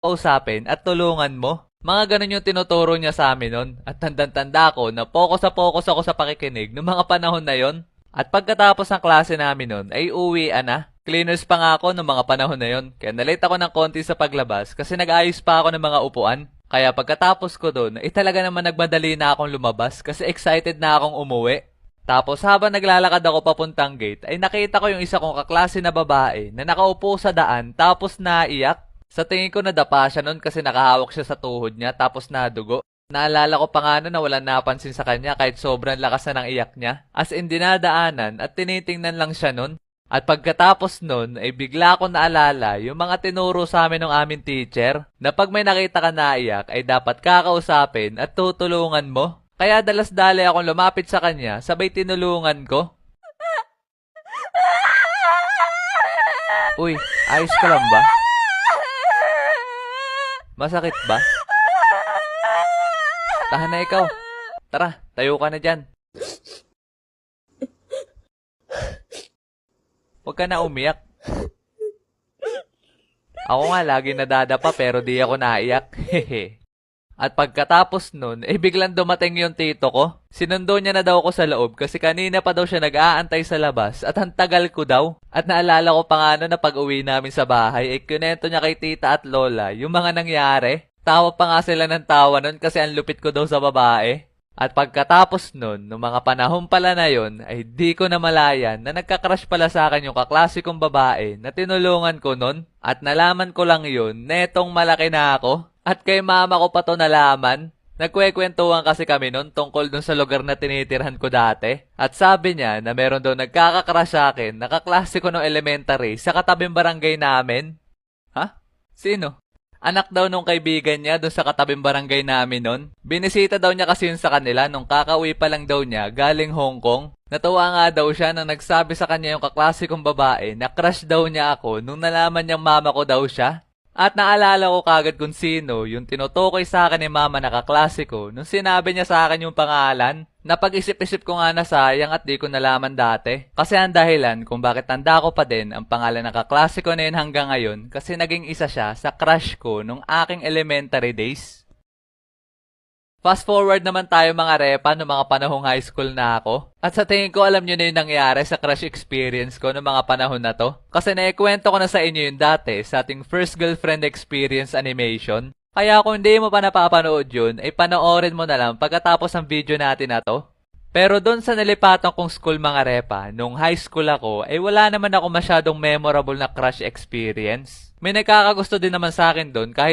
kausapin at tulungan mo. Mga ganun yung tinuturo niya sa amin nun. At tandang-tanda ko na focus ako sa pakikinig noong mga panahon na yon. At pagkatapos ng klase namin nun ay uwian na. Cleaners pa nga ako noong mga panahon na yon. Kaya nalate ako ng konti sa paglabas kasi nag-ayos pa ako ng mga upuan. Kaya pagkatapos ko dun, talaga naman nagmadali na akong lumabas kasi excited na akong umuwi. Tapos habang naglalakad ako papuntang gate, ay nakita ko yung isa kong kaklase na babae na nakaupo sa daan tapos naiyak. Sa tingin ko nadapa siya nun kasi nakahawak siya sa tuhod niya tapos nadugo. Naalala ko pa nga nun na walang napansin sa kanya kahit sobrang lakas na ng iyak niya. As in dinadaanan at tinitingnan lang siya nun. At pagkatapos nun ay bigla ko naalala yung mga tinuro sa amin ng aming teacher na pag may nakita ka na iyak ay dapat kakausapin at tutulungan mo. Kaya dalas-dali akong lumapit sa kanya sabay tinulungan ko. Uy, ayos ka lang ba? Masakit ba? Tahan na ikaw. Tara, tayo ka na dyan. Huwag ka na umiyak. Ako nga lagi nadadapa pero di ako naiyak. Hehe. At pagkatapos nun, biglang dumating yung tito ko. Sinundo niya na daw ako sa loob kasi kanina pa daw siya nag-aantay sa labas at ang tagal ko daw. At naalala ko pa nga nun na pag uwi namin sa bahay, kinento niya kay tita at lola yung mga nangyari. Tawa pa nga sila ng tawa nun kasi ang lupit ko daw sa babae. At pagkatapos nun, nung mga panahon pala na yun, ay di ko na malayan na nagka-crush pala sa akin yung kaklase kong babae na tinulungan ko nun. At nalaman ko lang yun, netong malaki na ako. At kay mama ko pa to nalaman. Nagkwekwentuhan kasi kami nun tungkol dun sa lugar na tinitirhan ko dati. At sabi niya na meron daw nagkaka-crush sa akin, nakaklase ko nung elementary sa katabing barangay namin. Ha? Sino? Anak daw nung kaibigan niya doon sa katabing barangay namin nun. Binisita daw niya kasi yun sa kanila nung kakauwi pa lang daw niya galing Hong Kong. Natuwa nga daw siya nang nagsabi sa kanya yung kaklase kong babae na crush daw niya ako nung nalaman niyang mama ko daw siya. At naalala ko kagad kung sino yung tinutukoy sa akin ni mama na kaklase ko nung sinabi niya sa akin yung pangalan. Napag-isip-isip ko nga na sayang at di ko nalaman dati. Kasi ang dahilan kung bakit tanda ko pa din ang pangalan ng kaklase ko na yun hanggang ngayon kasi naging isa siya sa crush ko nung aking elementary days. Fast forward naman tayo mga repa noong mga panahong high school na ako. At sa tingin ko alam nyo na yung nangyari sa crush experience ko noong mga panahon na to. Kasi naikwento ko na sa inyo yung dati sa ating first girlfriend experience animation. Kaya kung hindi mo pa napapanood yun, ay panoorin mo na lang pagkatapos ng video natin na to. Pero doon sa nalipatan kong school mga repa, nung high school ako, ay wala naman ako masyadong memorable na crush experience. May nagkakagusto din naman sa akin doon kahit